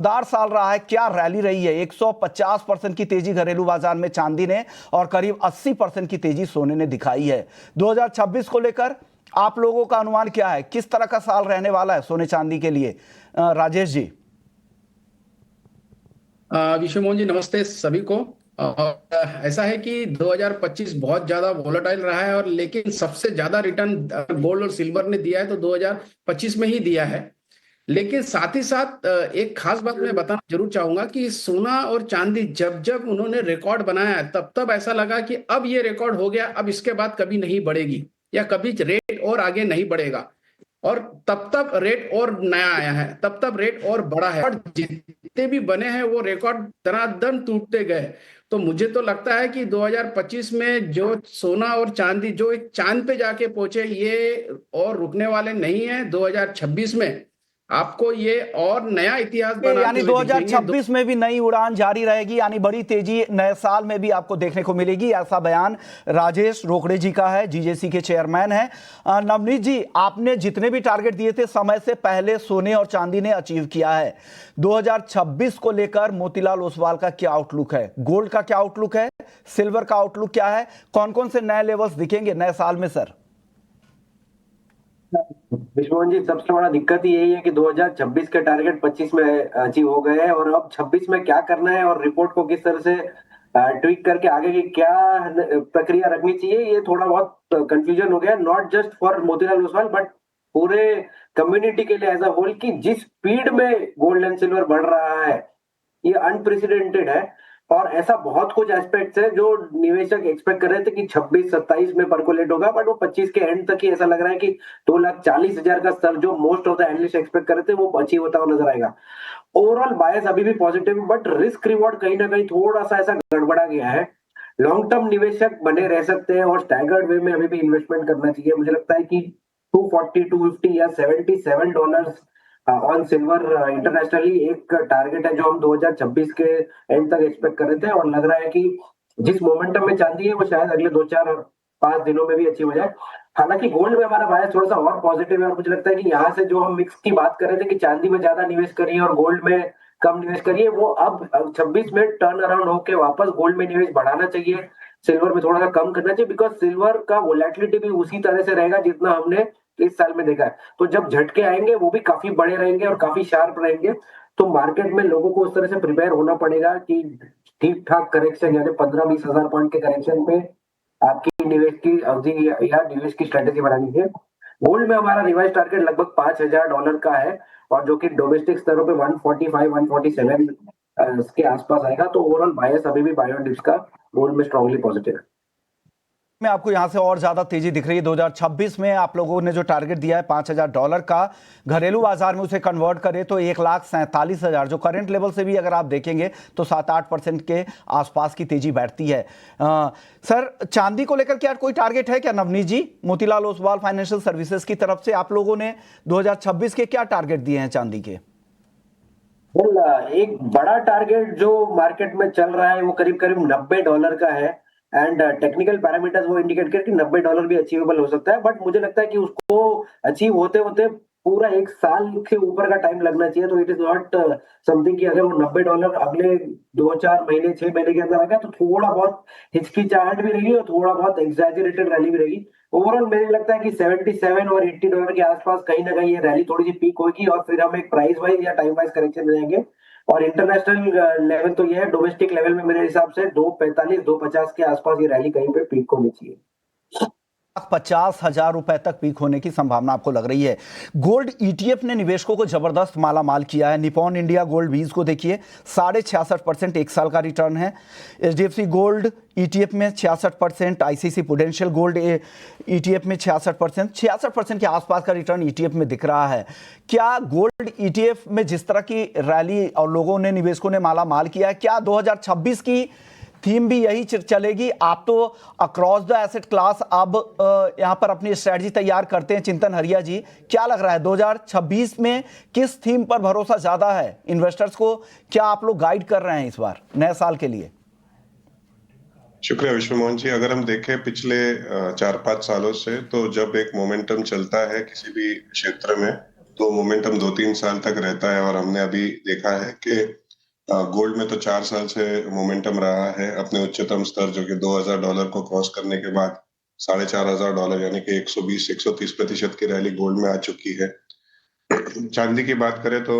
दार साल रहा है, क्या रैली रही है। 150% की तेजी घरेलू बाजार में चांदी ने और करीब 80% की तेजी सोने ने दिखाई है। 2026 को लेकर आप लोगों का अनुमान क्या है, किस तरह का साल रहने वाला है सोने चांदी के लिए? राजेश जी। विश्व मोहन जी, नमस्ते सभी को। और ऐसा है कि 2025 बहुत ज्यादा वोलेटाइल रहा है, और लेकिन सबसे ज्यादा रिटर्न गोल्ड और सिल्वर ने दिया है तो 2025 में ही दिया है। लेकिन साथ ही साथ एक खास बात मैं बताना जरूर चाहूंगा कि सोना और चांदी जब जब उन्होंने रिकॉर्ड बनाया है, तब तब ऐसा लगा कि अब ये रिकॉर्ड हो गया, अब इसके बाद कभी नहीं बढ़ेगी या कभी रेट और आगे नहीं बढ़ेगा। और तब तब रेट और नया आया है, तब तब रेट और बड़ा है, और जितने भी बने हैं वो रिकॉर्ड दनादन टूटते गए। तो मुझे तो लगता है कि 2025 में जो सोना और चांदी जो एक चांद पे जाके पहुंचे, ये और रुकने वाले नहीं है। 2026 में आपको ये और नया इतिहास बनाते यानी हुए दिखेंगे। 2026 में भी नई उड़ान जारी रहेगी, यानी बड़ी तेजी नए साल में भी आपको देखने को मिलेगी, ऐसा बयान राजेश रोकड़े जी का है, जीजेसी के चेयरमैन है। नवनीत जी, आपने जितने भी टारगेट दिए थे समय से पहले सोने और चांदी ने अचीव किया है। 2026 को लेकर मोतीलाल ओसवाल का क्या आउटलुक है, गोल्ड का क्या आउटलुक है, सिल्वर का आउटलुक क्या है, कौन कौन से नए लेवल्स दिखेंगे नए साल में सर? विश्वमोहन जी, सबसे बड़ा दिक्कत ही यही है कि 2026 के टारगेट 25 में अचीव हो गए हैं, और अब 26 में क्या करना है और रिपोर्ट को किस तरह से ट्वीक करके आगे की क्या प्रक्रिया रखनी चाहिए, ये थोड़ा बहुत कंफ्यूजन हो गया। Not just for Motilal Oswal but पूरे कम्युनिटी के लिए एज अ होल, कि जिस स्पीड में गोल्ड एंड सिल्वर बढ़ रहा है ये अनप्रेसिडेंटेड है। और ऐसा बहुत कुछ एस्पेक्ट्स है जो निवेशक एक्सपेक्ट कर रहे थे कि 26-27 में परकोलेट होगा, बट वो 25 के एंड तक ही ऐसा लग रहा है कि 2,40,000 का स्तर जो most of the analyst expect कर रहे थे वो अचीव होता हुआ नजर आएगा। ओवरऑल बायस अभी भी पॉजिटिव, बट रिस्क रिवॉर्ड कहीं ना कहीं थोड़ा सा ऐसा गड़बड़ा गया है। लॉन्ग टर्म निवेशक बने रह सकते हैं और स्टैगर्ड वे में अभी भी इन्वेस्टमेंट करना चाहिए। मुझे लगता है कि 240, 250 या $77 ऑन सिल्वर इंटरनेशनली एक टारगेट है जो हम 2026 के एंड तक एक्सपेक्ट कर रहे थे, और लग रहा है कि जिस मोमेंटम में चांदी है वो शायद अगले 2-4-5 दिनों में भी अचीव हो जाए। हालांकि गोल्ड में हमारा बायस थोड़ा सा और पॉजिटिव है, और मुझे लगता है कि यहाँ से जो हम मिक्स की बात कर रहे थे कि चांदी में ज्यादा निवेश करिए और गोल्ड में कम निवेश करिए, वो अब 26 में टर्न अराउंड होकर वापस गोल्ड में निवेश बढ़ाना चाहिए, सिल्वर में थोड़ा सा कम करना चाहिए, बिकॉज सिल्वर का वोलेटिलिटी भी उसी तरह से रहेगा जितना हमने इस साल में देखा है। तो जब झटके आएंगे वो भी काफी बड़े रहेंगे और काफी शार्प रहेंगे। तो मार्केट में लोगों को उस तरह से प्रिपेयर होना पड़ेगा कि ठीक ठाक करेक्शन यानी 15-20 हजार पॉइंट के करेक्शन पे आपकी निवेश की अवधि या निवेश की स्ट्रेटेजी बनानी है। गोल्ड में हमारा रिवाइज टारगेट लगभग $5,000 का है, और जो कि डोमेस्टिक स्तरों पे 145-147 के आसपास आएगा। तो ओवरऑल बायस अभी भी बायो डिप्स का गोल्ड में स्ट्रांगली पॉजिटिव है। में आपको यहां से और ज्यादा तेजी दिख रही है। 2026 में आप लोगों ने जो टारगेट दिया है $5,000 का, घरेलू बाजार में उसे कन्वर्ट करें तो 1,47,000, जो करंट लेवल से भी अगर आप देखेंगे तो 7-8% के आसपास की तेजी बैठती है। सर, चांदी को लेकर क्या कोई टारगेट है क्या नवनीत जी? मोतीलाल ओसवाल फाइनेंशियल सर्विसेज की तरफ से आप लोगों ने 2026 के क्या टारगेट दिए हैं चांदी के? एक बड़ा टारगेट जो मार्केट में चल रहा है वो करीब करीब $90 का है, एंड टेक्निकल पैरामीटर्स वो इंडिकेट कर कि $90 भी अचीवेबल हो सकता है। बट मुझे लगता है कि उसको अचीव होते होते पूरा एक साल के ऊपर का टाइम लगना चाहिए। तो इट इज नॉट समथिंग कि अगर वो $90 अगले 2-4 महीने 6 महीने के अंदर आ गया तो थोड़ा बहुत हिचकिचाहट भी रहेगी और थोड़ा बहुत एग्जैजरेटेड रैली भी रहेगी। ओवरऑल मुझे लगता है कि 77 और $80 के आसपास कहीं ना कहीं ये रैली थोड़ी सी पीक होगी, और फिर हम एक प्राइस वाइज या टाइम वाइज करेक्शन में जाएंगे। और इंटरनेशनल लेवल तो ये है, डोमेस्टिक लेवल में मेरे हिसाब से 245-250 के आसपास ये रैली कहीं पे पीक होनी चाहिए। $50,000 तक पीक होने की संभावना आपको लग रही है। गोल्ड ईटीएफ ने निवेशकों को जबरदस्त माला माल किया है। निपॉन इंडिया गोल्ड 20 को देखिए, 66.5% एक साल का रिटर्न है। एचडीएफसी गोल्ड ईटीएफ में 66%, आईसीसी प्रूडेंशियल गोल्ड ईटीएफ में 66%, 66% के आसपास का रिटर्न ईटीएफ में दिख रहा है। क्या गोल्ड ईटीएफ में जिस तरह की रैली और लोगों ने, निवेशकों ने माला माल किया है, क्या 2026 की थीम भी यही चलेगी? आप तो अक्रॉस द एसेट क्लास अब यहां पर अपनी स्ट्रेटजी तैयार करते हैं। चिंतन हरिया जी, क्या लग रहा है 2026 में किस थीम पर भरोसा ज्यादा है इन्वेस्टर्स को? क्या आप लोग गाइड कर रहे हैं इस बार नए साल के लिए? शुक्रिया विश्वमोहन जी। अगर हम देखें पिछले 4-5 सालों से, तो जब एक मोमेंटम चलता है किसी भी क्षेत्र में तो मोमेंटम 2-3 साल तक रहता है और हमने अभी देखा है कि गोल्ड में तो 4 साल से मोमेंटम रहा है अपने उच्चतम स्तर जो कि $2000 को क्रॉस करने के बाद $4500 यानी कि 120-130% की रैली गोल्ड में आ चुकी है। चांदी की बात करें तो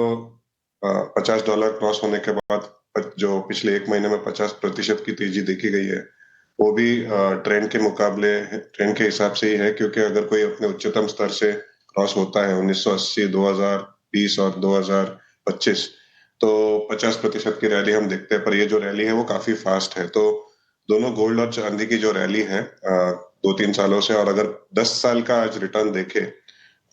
$50 क्रॉस होने के बाद जो पिछले 1 महीने में 50% की तेजी देखी गई है, वो भी ट्रेंड के मुकाबले ट्रेंड के हिसाब से ही है, क्योंकि अगर कोई अपने उच्चतम स्तर से क्रॉस होता है 1980, 2020 और 2025 तो 50% की रैली हम देखते हैं, पर ये जो रैली है वो काफी फास्ट है। तो दोनों गोल्ड और चांदी की जो रैली है 2-3 सालों से, और अगर 10 साल का आज रिटर्न देखें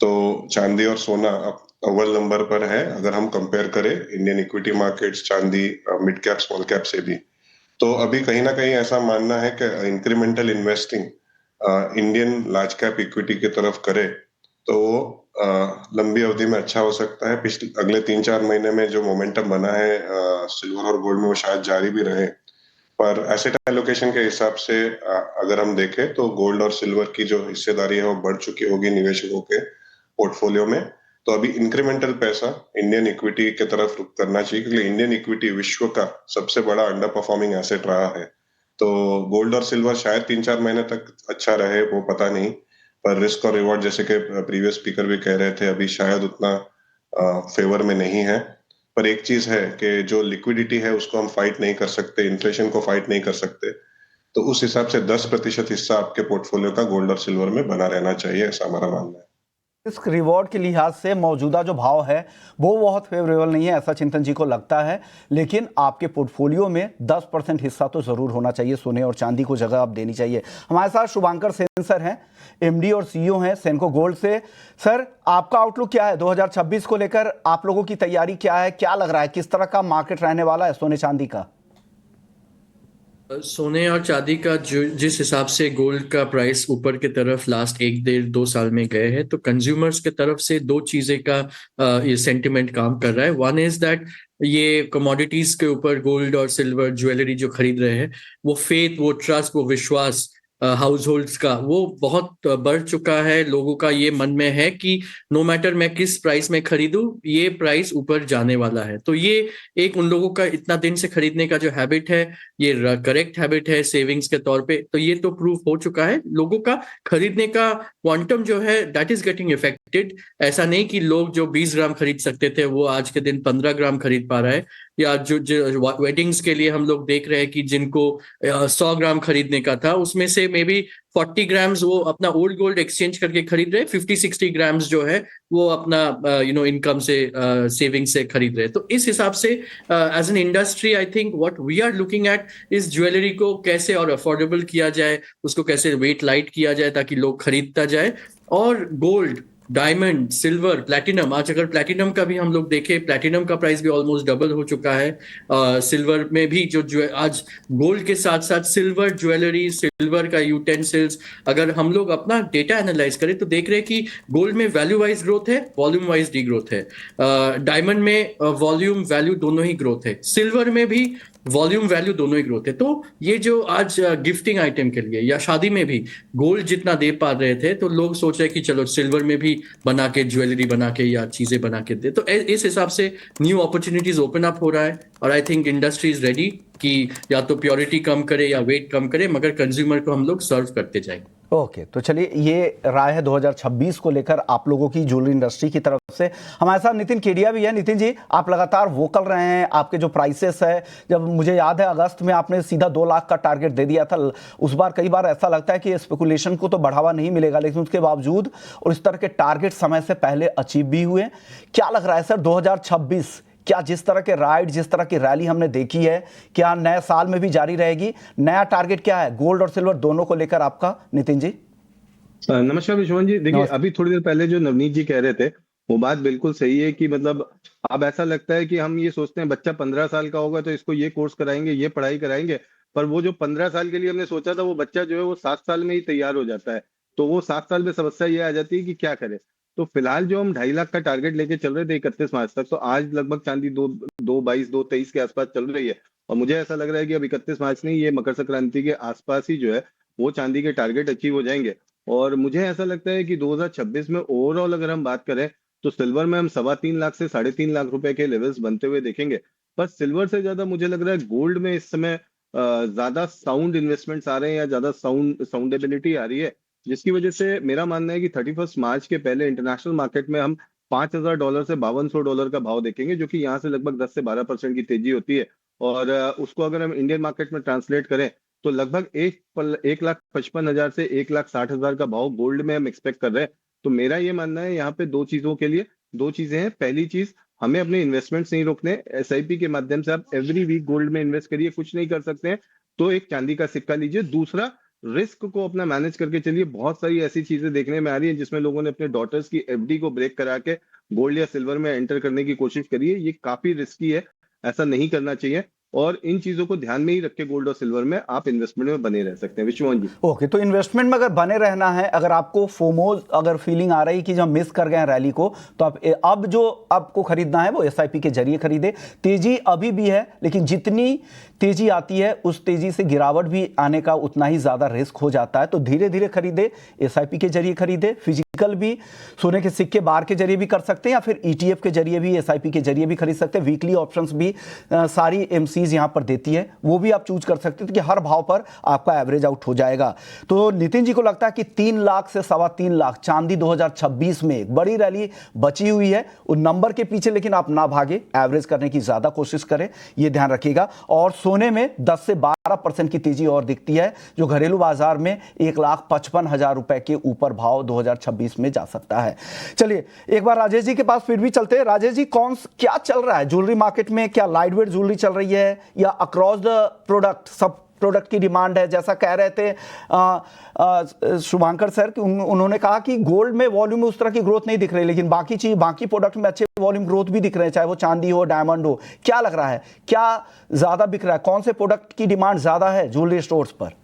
तो चांदी और सोना अब अव्वल नंबर पर है अगर हम कंपेयर करें इंडियन इक्विटी मार्केट्स, चांदी मिड कैप स्मॉल कैप से भी। तो अभी कहीं ना कहीं ऐसा मानना है कि incremental investing Indian large cap equity की तरफ करे तो वो लंबी अवधि में अच्छा हो सकता है। पिछले अगले 3-4 महीने में जो मोमेंटम बना है सिल्वर और गोल्ड में वो शायद जारी भी रहे, पर एसेट एलोकेशन के हिसाब से अगर हम देखें तो गोल्ड और सिल्वर की जो हिस्सेदारी है वो बढ़ चुकी होगी निवेशकों के पोर्टफोलियो में। तो अभी इंक्रीमेंटल पैसा इंडियन इक्विटी की तरफ रुख करना चाहिए, क्योंकि इंडियन इक्विटी विश्व का सबसे बड़ा अंडर परफॉर्मिंग एसेट रहा है। तो गोल्ड और सिल्वर शायद 3-4 महीने तक अच्छा रहे, वो पता नहीं, पर रिस्क और रिवॉर्ड जैसे कि प्रीवियस स्पीकर भी कह रहे थे अभी शायद उतना फेवर में नहीं है। पर एक चीज है कि जो लिक्विडिटी है उसको हम फाइट नहीं कर सकते, इन्फ्लेशन को फाइट नहीं कर सकते, तो उस हिसाब से 10% हिस्सा आपके पोर्टफोलियो का गोल्ड और सिल्वर में बना रहना चाहिए, ऐसा हमारा मानना है। रिस्क रिवॉर्ड के लिहाज से मौजूदा जो भाव है वो बहुत फेवरेबल नहीं है, ऐसा चिंतन जी को लगता है, लेकिन आपके पोर्टफोलियो में 10% हिस्सा तो जरूर होना चाहिए, सोने और चांदी को जगह आप देनी चाहिए। हमारे साथ शुभांकर सेन सर हैं, एमडी और सीईओ हैं सेनको गोल्ड से। सर, आपका आउटलुक क्या है 2026 को लेकर? आप लोगों की तैयारी क्या है, क्या लग रहा है, किस तरह का मार्केट रहने वाला है सोने चांदी का? सोने और चांदी का जो जिस हिसाब से गोल्ड का प्राइस ऊपर की तरफ लास्ट 1-1.5-2 साल में गए हैं, तो कंज्यूमर्स के तरफ से दो चीजें का ये सेंटिमेंट काम कर रहा है। वन इज दैट ये कमोडिटीज के ऊपर गोल्ड और सिल्वर ज्वेलरी जो खरीद रहे हैं, वो फेथ, वो ट्रस्ट, वो विश्वास हाउस होल्ड्स का वो बहुत बढ़ चुका है। लोगों का ये मन में है कि नो मैटर मैं किस प्राइस में खरीदूं, ये प्राइस ऊपर जाने वाला है। तो ये एक उन लोगों का इतना दिन से खरीदने का जो हैबिट है, ये करेक्ट हैबिट है सेविंग्स के तौर पे, तो ये तो प्रूव हो चुका है। लोगों का खरीदने का क्वांटम जो है दैट इज गेटिंग इफेक्टेड। ऐसा नहीं कि लोग जो 20 ग्राम खरीद सकते थे वो आज के दिन 15 ग्राम खरीद पा रहा है, या जो वेडिंग्स के लिए हम लोग देख रहे हैं कि जिनको 100 ग्राम खरीदने का था उसमें से मे बी 40 ग्राम्स वो अपना ओल्ड गोल्ड एक्सचेंज करके खरीद रहे हैं, 50-60 ग्राम्स जो है वो अपना इनकम से सेविंग से खरीद रहे हैं। तो इस हिसाब से as an industry I think what we are looking at इस ज्वेलरी को कैसे और अफोर्डेबल किया जाए, उसको कैसे वेट लाइट किया जाए ताकि लोग खरीदता जाए। और गोल्ड, डायमंड, सिल्वर, प्लैटिनम, आज अगर प्लैटिनम का भी हम लोग देखें, प्लैटिनम का प्राइस भी ऑलमोस्ट डबल हो चुका है। सिल्वर में भी जो आज गोल्ड के साथ साथ सिल्वर ज्वेलरी, सिल्वर का यूटेंसिल्स, अगर हम लोग अपना डेटा एनालाइज करें तो देख रहे हैं कि गोल्ड में वैल्यू वाइज ग्रोथ है, वॉल्यूम वाइज डी ग्रोथ है। डायमंड में वॉल्यूम वैल्यू दोनों ही ग्रोथ है, सिल्वर में भी वॉल्यूम वैल्यू दोनों ही ग्रोथ है। तो ये जो आज गिफ्टिंग आइटम के लिए या शादी में भी गोल्ड जितना दे पा रहे थे, तो लोग सोच रहे कि चलो सिल्वर में भी बना के ज्वेलरी बना के या चीजें बना के दे। तो इस हिसाब से न्यू अपॉर्चुनिटीज ओपन अप हो रहा है, और I think industry is ready कि या तो प्योरिटी कम करे या वेट कम करे, मगर कंज्यूमर को हम लोग सर्व करते जाएंगे। ओके, तो चलिए, ये राय है 2026 को लेकर आप लोगों की ज्वेलरी इंडस्ट्री की तरफ से। हमारे साथ नितिन केडिया भी है। नितिन जी, आप लगातार वोकल रहे हैं, आपके जो प्राइसेस है, जब मुझे याद है अगस्त में आपने सीधा 2 लाख का टारगेट दे दिया था, उस बार कई बार ऐसा लगता है कि स्पेकुलेशन को तो बढ़ावा नहीं मिलेगा, लेकिन उसके बावजूद और इस तरह के टारगेट समय से पहले अचीव भी हुए। क्या लग रहा है सर 2026, क्या जिस तरह के राइड, जिस तरह की रैली हमने देखी है, क्या नए साल में भी जारी रहेगी? नया टारगेट क्या है गोल्ड और सिल्वर दोनों को लेकर आपका, नितिन जी? नमस्कार विश्वमोहन जी। देखिए, अभी थोड़ी देर पहले जो नवनीत जी कह रहे थे वो बात बिल्कुल सही है कि मतलब अब ऐसा लगता है कि हम ये सोचते हैं बच्चा 15 साल का होगा तो इसको ये कोर्स कराएंगे, ये पढ़ाई कराएंगे, पर वो जो 15 साल के लिए हमने सोचा था वो बच्चा जो है वो 7 साल में ही तैयार हो जाता है। तो वो 7 साल में समस्या ये आ जाती है कि क्या करे। तो फिलहाल जो हम 2.5 लाख का टारगेट लेके चल रहे थे 31 मार्च तक, तो आज लगभग चांदी 2.22-2.23 के आसपास चल रही है, और मुझे ऐसा लग रहा है कि अब 31 मार्च नहीं, ये मकर संक्रांति के आसपास ही जो है वो चांदी के टारगेट अचीव हो जाएंगे। और मुझे ऐसा लगता है कि 2026 में ओवरऑल अगर हम बात करें तो सिल्वर में हम 3.25 लाख से 3.5 लाख रुपए के लेवल्स बनते हुए देखेंगे। पर सिल्वर से ज्यादा मुझे लग रहा है गोल्ड में इस समय ज्यादा साउंड इन्वेस्टमेंट्स आ रहे हैं या ज्यादा साउंडेबिलिटी आ रही है, जिसकी वजह से मेरा मानना है कि 31 मार्च के पहले इंटरनेशनल मार्केट में हम $5,000 से $5200 का भाव देखेंगे, जो कि यहाँ से लगभग 10 से 12% की तेजी होती है। और उसको अगर हम इंडियन मार्केट में ट्रांसलेट करें तो लगभग 1,55,000 से 1,60,000 का भाव गोल्ड में हम एक्सपेक्ट कर रहे हैं। तो मेरा ये मानना है यहाँ पे दो चीजों के लिए, दो चीजें हैं। पहली चीज, हमें अपने इन्वेस्टमेंट्स नहीं रोकने। एसआईपी के माध्यम से आप एवरी वीक गोल्ड में इन्वेस्ट करिए, कुछ नहीं कर सकते हैं तो एक चांदी का सिक्का लीजिए। दूसरा, रिस्क को अपना मैनेज करके चलिए। बहुत सारी ऐसी चीजें देखने में आ रही है जिसमें लोगों ने अपने डॉटर्स की एफडी को ब्रेक करा के गोल्ड या सिल्वर में एंटर करने की कोशिश करी है। ये काफी रिस्की है, ऐसा नहीं करना चाहिए। और इन चीजों को ध्यान में ही रख के गोल्ड और सिल्वर में आप इन्वेस्टमेंट में बने रह सकते हैं। विश्वमोहन जी, ओके, तो इन्वेस्टमेंट में अगर बने रहना है, अगर आपको फोमो अगर फीलिंग आ रही कि जब मिस कर गए हैं रैली को, तो आप अब जो आपको खरीदना है वो एसआईपी के जरिए खरीदे। तेजी अभी भी है, लेकिन जितनी तेजी आती है उस तेजी से गिरावट भी आने का उतना ही ज्यादा रिस्क हो जाता है। तो धीरे धीरे खरीदे, एसआईपी के जरिए खरीदे। फिजिकल भी सोने के सिक्के बार के जरिए भी कर सकते हैं, या फिर ईटीएफ के जरिए भी, एसआईपी के जरिए भी खरीद सकते हैं। वीकली ऑप्शंस भी सारी एमसीज यहां पर देती है, वो भी आप चूज कर सकते हैं कि हर भाव पर आपका एवरेज आउट हो जाएगा। तो नितिन जी को लगता है कि 3 लाख से 3.25 लाख चांदी 2026 में एक बड़ी रैली बची हुई है। उन नंबर के पीछे लेकिन आप ना भागे, एवरेज करने की ज्यादा कोशिश करें, ये ध्यान रखिएगा। और सोने में 10 से 12% की तेजी और दिखती है, जो घरेलू बाजार में 1,55,000 रुपए के ऊपर भाव 2026 में जा सकता है। चलिए एक बार राजेश जी के पास फिर भी चलते हैं। राजेश जी, क्या चल रहा है ज्वेलरी मार्केट में? क्या लाइट वेट ज्वेलरी चल रही है या अक्रॉस द प्रोडक्ट सब प्रोडक्ट की डिमांड है? जैसा कह रहे थे शुभांकर सर कि उन्होंने कहा कि गोल्ड में वॉल्यूम में उस तरह की ग्रोथ नहीं दिख रही, लेकिन बाकी प्रोडक्ट में अच्छे वॉल्यूम ग्रोथ भी दिख रहे हैं, चाहे वो चांदी हो, डायमंड हो। क्या लग रहा है, क्या ज्यादा बिक रहा है? कौन से प्रोडक्ट की डिमांड ज्यादा है ज्वेलरी स्टोर्स पर?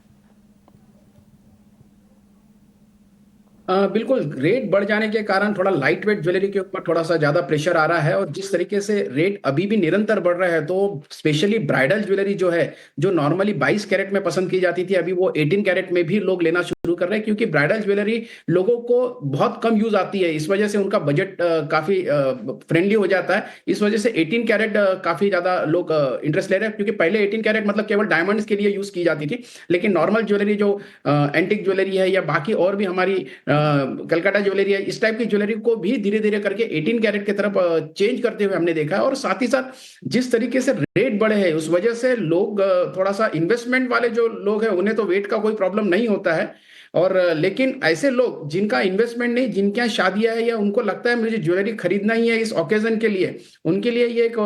बिल्कुल, रेट बढ़ जाने के कारण थोड़ा लाइट वेट ज्वेलरी के ऊपर थोड़ा सा ज्यादा प्रेशर आ रहा है। और जिस तरीके से रेट अभी भी निरंतर बढ़ रहा है, तो स्पेशली ब्राइडल ज्वेलरी जो है, जो नॉर्मली 22 कैरेट में पसंद की जाती थी, अभी वो 18 कैरेट में भी लोग लेना शुरू कर रहे हैं, क्योंकि ब्राइडल ज्वेलरी लोगों को बहुत कम यूज आती है। इस वजह से उनका बजट काफी फ्रेंडली हो जाता है। इस वजह से 18 कैरेट काफी ज्यादा लोग इंटरेस्ट ले रहे हैं, क्योंकि पहले 18 कैरेट मतलब केवल डायमंड्स के लिए यूज की जाती थी, लेकिन नॉर्मल ज्वेलरी जो एंटिक ज्वेलरी है या बाकी और भी हमारी कलकत्ता ज्वेलरी है, इस टाइप की ज्वेलरी को भी धीरे धीरे करके 18 कैरेट की तरफ चेंज करते हुए हमने देखा है। और साथ ही साथ जिस तरीके से रेट बढ़े हैं, उस वजह से लोग थोड़ा सा इन्वेस्टमेंट वाले जो लोग हैं, उन्हें तो वेट का कोई प्रॉब्लम नहीं होता है। और लेकिन ऐसे लोग जिनका इन्वेस्टमेंट नहीं, जिनके यहाँ शादियां है या उनको लगता है मुझे ज्वेलरी खरीदना ही है इस ओकेजन के लिए, उनके लिए ये एक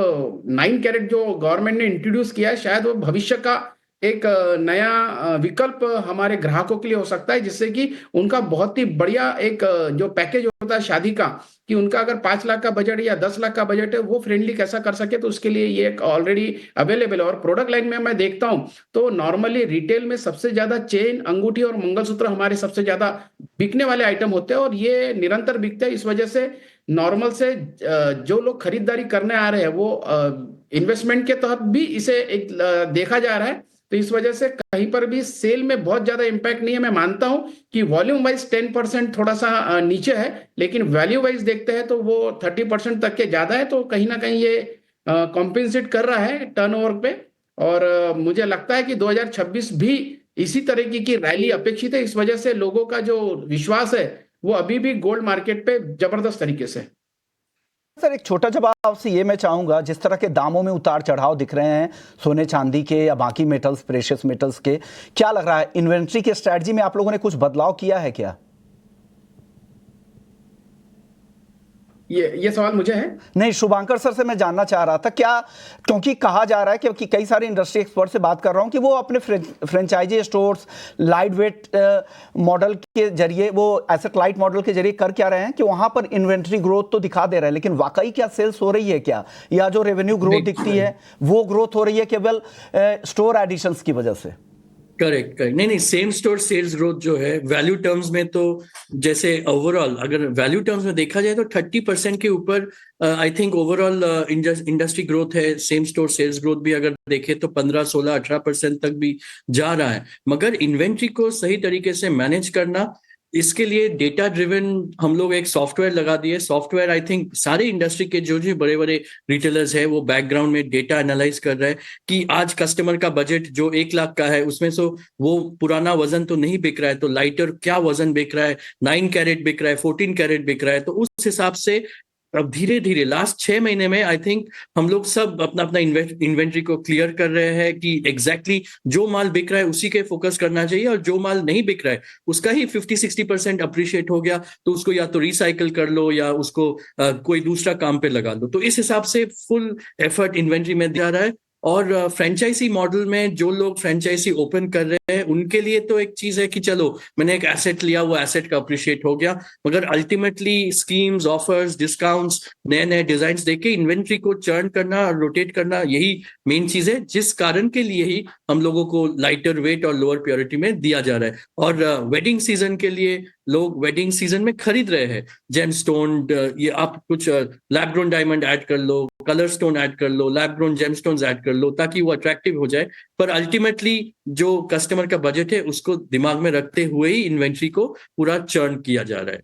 9 कैरेट जो गवर्नमेंट ने इंट्रोड्यूस किया है, शायद वो भविष्य का एक नया विकल्प हमारे ग्राहकों के लिए हो सकता है, जिससे कि उनका बहुत ही बढ़िया एक जो पैकेज होता है शादी का, कि उनका अगर 5 लाख का बजट या 10 लाख का बजट है, वो फ्रेंडली कैसा कर सके, तो उसके लिए ये एक ऑलरेडी अवेलेबल है। और प्रोडक्ट लाइन में मैं देखता हूं तो नॉर्मली रिटेल में सबसे ज्यादा चेन, अंगूठी और मंगलसूत्र हमारे सबसे ज्यादा बिकने वाले आइटम होते हैं, और ये निरंतर बिकते हैं। इस वजह से नॉर्मल से जो लोग खरीदारी करने आ रहे हैं, वो इन्वेस्टमेंट के तहत भी इसे एक देखा जा रहा है। तो इस वजह से कहीं पर भी सेल में बहुत ज्यादा इंपैक्ट नहीं है। मैं मानता हूं कि वॉल्यूम वाइज 10% थोड़ा सा नीचे है, लेकिन वैल्यू वाइज देखते हैं तो वो 30% तक के ज्यादा है। तो कहीं ना कहीं ये कॉम्पेंसेट कर रहा है टर्नओवर पे। और मुझे लगता है कि 2026 भी इसी तरीके की रैली अपेक्षित है। इस वजह से लोगों का जो विश्वास है वो अभी भी गोल्ड मार्केट पे जबरदस्त तरीके से। सर एक छोटा जवाब आपसे ये मैं चाहूंगा, जिस तरह के दामों में उतार चढ़ाव दिख रहे हैं सोने चांदी के या बाकी मेटल्स, प्रेशियस मेटल्स के, क्या लग रहा है इन्वेंट्री के स्ट्रेटजी में आप लोगों ने कुछ बदलाव किया है क्या? ये सवाल मुझे है? नहीं, शुभांकर सर से मैं जानना चाह रहा था, क्या, क्योंकि कहा जा रहा है कि कई सारे इंडस्ट्री एक्सपर्ट से बात कर रहा हूं कि वो अपने franchisee stores light weight model के जरिए, वो एसेट लाइट मॉडल के जरिए कर क्या रहे हैं कि वहां पर इन्वेंट्री ग्रोथ तो दिखा दे रहे हैं, लेकिन वाकई क्या सेल्स हो रही है क्या, या जो रेवेन्यू ग्रोथ दिखती है वो ग्रोथ हो रही है केवल स्टोर एडिशंस की वजह से? करेक्ट। नहीं, सेम स्टोर सेल्स ग्रोथ जो है वैल्यू टर्म्स में, तो जैसे ओवरऑल अगर वैल्यू टर्म्स में देखा जाए तो 30% के ऊपर I think overall industry growth है। सेम स्टोर सेल्स ग्रोथ भी अगर देखे तो 15, 16, 18% तक भी जा रहा है। मगर इन्वेंट्री को सही तरीके से मैनेज करना इसके लिए डेटा ड्रिवन हम लोग एक सॉफ्टवेयर लगा दिए। सॉफ्टवेयर आई थिंक सारे इंडस्ट्री के जो जो बड़े बड़े रिटेलर्स है वो बैकग्राउंड में डेटा एनालाइज कर रहे हैं कि आज कस्टमर का बजट जो 1 लाख का है उसमें से वो पुराना वजन तो नहीं बिक रहा है, तो लाइटर क्या वजन बिक रहा है, 9 कैरेट बिक रहा है, 14 कैरेट बिक रहा है। तो उस हिसाब से अब धीरे धीरे लास्ट 6 महीने में आई थिंक हम लोग सब अपना अपना इन्वेंट्री को क्लियर कर रहे हैं कि एग्जैक्टली जो माल बिक रहा है उसी के फोकस करना चाहिए, और जो माल नहीं बिक रहा है उसका ही 50-60% अप्रिशिएट हो गया तो उसको या तो रिसाइकल कर लो या उसको कोई दूसरा काम पे लगा लो। तो इस हिसाब से फुल एफर्ट इन्वेंट्री में दिया रहा है। और फ्रेंचाइजी मॉडल में जो लोग फ्रेंचाइजी ओपन कर रहे हैं उनके लिए तो एक चीज है कि चलो मैंने एक एसेट लिया, वो एसेट का अप्रिशिएट हो गया, मगर अल्टीमेटली स्कीम्स, ऑफर्स, डिस्काउंट्स, नए नए डिजाइन देके इन्वेंट्री को चर्न करना और रोटेट करना, यही मेन चीज है जिस कारण के लिए ही हम लोगों को लाइटर वेट और लोअर प्योरिटी में दिया जा रहा है। और वेडिंग सीजन के लिए लोग वेडिंग सीजन में खरीद रहे हैं जेमस्टोन, ये आप कुछ लैब ग्रोन डायमंड ऐड कर लो, कलर स्टोन ऐड कर लो, लैब ग्रोन जेमस्टोन्स ऐड कर लो ताकि वो अट्रैक्टिव हो जाए। पर अल्टीमेटली जो कस्टमर का बजट है उसको दिमाग में रखते हुए ही इन्वेंट्री को पूरा चर्न किया जा रहा है।